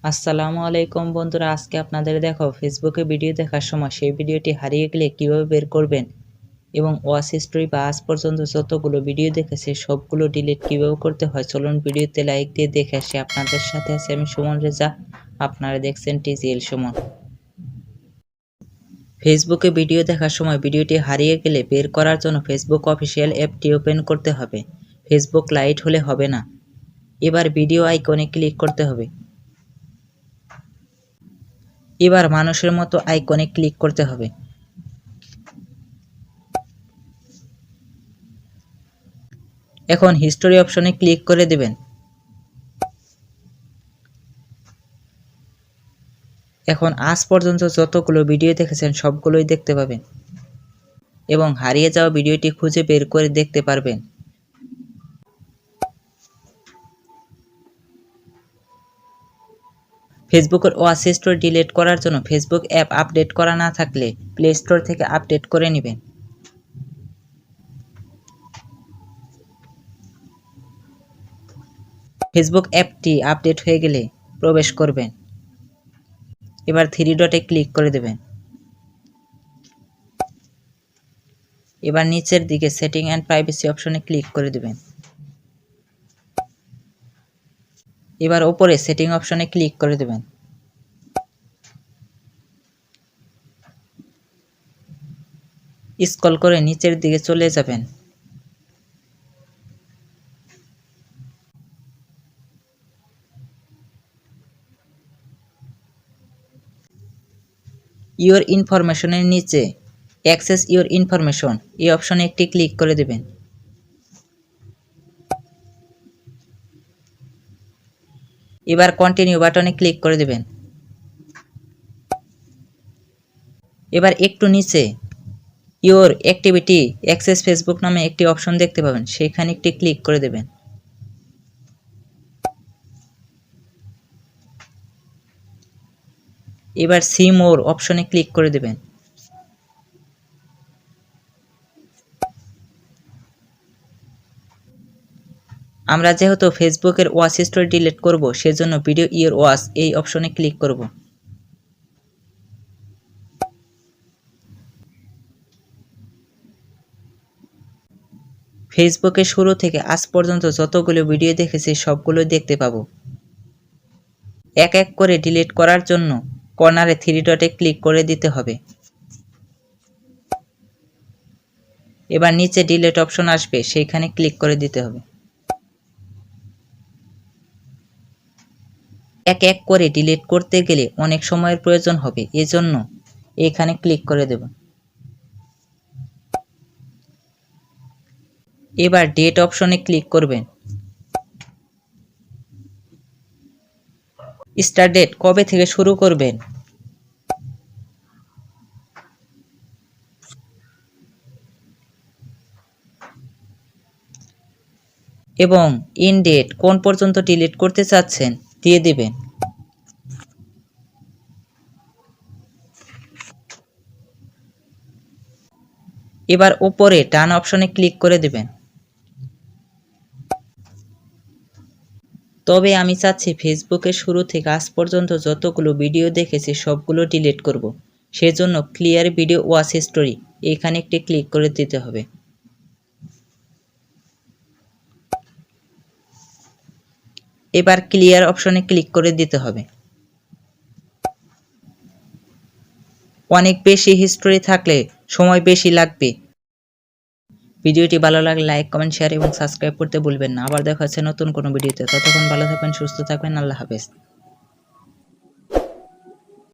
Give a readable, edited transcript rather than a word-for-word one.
আসসালামু আলাইকুম বন্ধুরা, আজকে আপনাদের দেখো ফেসবুকে ভিডিও দেখার সময় সেই ভিডিওটি হারিয়ে গেলে কিভাবে বের করবেন এবং ওয়াচ হিস্টরি বা আজ পর্যন্ত যতগুলো ভিডিও দেখেছে সবগুলো ডিলিট কিভাবে করতে হয়। চলুন ভিডিওতে লাইক দিয়ে দেখে আসি। আপনাদের সাথে আছে আমি সুমন রেজা, আপনারা দেখছেন টিজিএল সুমন। ফেসবুকে ভিডিও দেখার সময় ভিডিওটি হারিয়ে গেলে বের করার জন্য ফেসবুক অফিসিয়াল অ্যাপটি ওপেন করতে হবে। ফেসবুক লাইট হলে হবে না, এবার ভিডিও আইকনে ক্লিক করতে হবে। এবার মানুষের মতো আইকনে ক্লিক করতে হবে। এখন হিস্টোরি অপশনে ক্লিক করে দেবেন। এখন আজ পর্যন্ত যতগুলো ভিডিও দেখেছেন সবগুলোই দেখতে পাবেন এবং হারিয়ে যাওয়া ভিডিওটি খুঁজে বের করে দেখতে পারবেন। ফেসবুকের ওয়াচ হিস্টরি ডিলিট করার জন্য ফেসবুক অ্যাপ আপডেট করা না থাকলে প্লে স্টোর থেকে আপডেট করে নেবেন। ফেসবুক অ্যাপটি আপডেট হয়ে গেলে প্রবেশ করবেন। এবার থ্রি ডটে ক্লিক করে দেবেন। এবার নিচের দিকে সেটিং অ্যান্ড প্রাইভেসি অপশনে ক্লিক করে দেবেন। এবার উপরে সেটিং অপশনে ক্লিক করে দেবেন। স্ক্রল করে নিচের দিকে চলে যাবেন। ইওর ইনফরমেশনের নিচে অ্যাক্সেস ইওর ইনফরমেশন এই অপশনে একটি ক্লিক করে দেবেন। এবার কন্টিনিউ বাটনে ক্লিক করে দেবেন। এবার একটু নিচে ইওর অ্যাক্টিভিটি অ্যাক্সেস ফেসবুক নামে একটি অপশন দেখতে পাবেন, সেখানে একটি ক্লিক করে দেবেন। এবার সি মোর অপশনে ক্লিক করে দেবেন। আমরা যেহেতু ফেসবুকের ওয়াচ হিস্টরি ডিলিট করব, সেজন্য ভিডিও ইওর ওয়াচ এই অপশনে ক্লিক করব। ফেসবুকে শুরু থেকে আজ পর্যন্ত যতগুলো ভিডিও দেখেছি সবগুলো দেখতে পাবো। এক এক করে ডিলিট করার জন্য কর্নারে থ্রি ডটে ক্লিক করে দিতে হবে। এবার নিচে ডিলিট অপশন আসবে, সেইখানে ক্লিক করে দিতে হবে। এক এক করে ডিলিট করতে গেলে অনেক সময়ের প্রয়োজন হবে, এজন্য এখানে ক্লিক করে দেব। এবার ডেট অপশনে ক্লিক করবেন। স্টার্ট ডেট কবে থেকে শুরু করবেন এবং এন্ড ডেট কোন পর্যন্ত ডিলিট করতে চাচ্ছেন দিয়ে দিবেন। এবার উপরে ডান অপশনে ক্লিক করে দেবেন। তবে আমি চাচ্ছি ফেসবুকের শুরু থেকে আজ পর্যন্ত যতগুলো ভিডিও দেখেছি সবগুলো ডিলিট করব, সেজন্য ক্লিয়ার ভিডিও ওয়াচ হিস্টোরি এখানে একটি ক্লিক করে দিতে হবে। এবার ক্লিয়ার অপশনে ক্লিক করে দিতে হবে। অনেক বেশি হিস্টোরি থাকলে সময় বেশি লাগবে। ভিডিওটি ভালো লাগলে লাইক, কমেন্ট, শেয়ার এবং সাবস্ক্রাইব করতে ভুলবেন না। আবার দেখা হচ্ছে নতুন কোনো ভিডিওতে। ততক্ষণ ভালো থাকবেন, সুস্থ থাকবেন। আল্লাহ হাফেজ।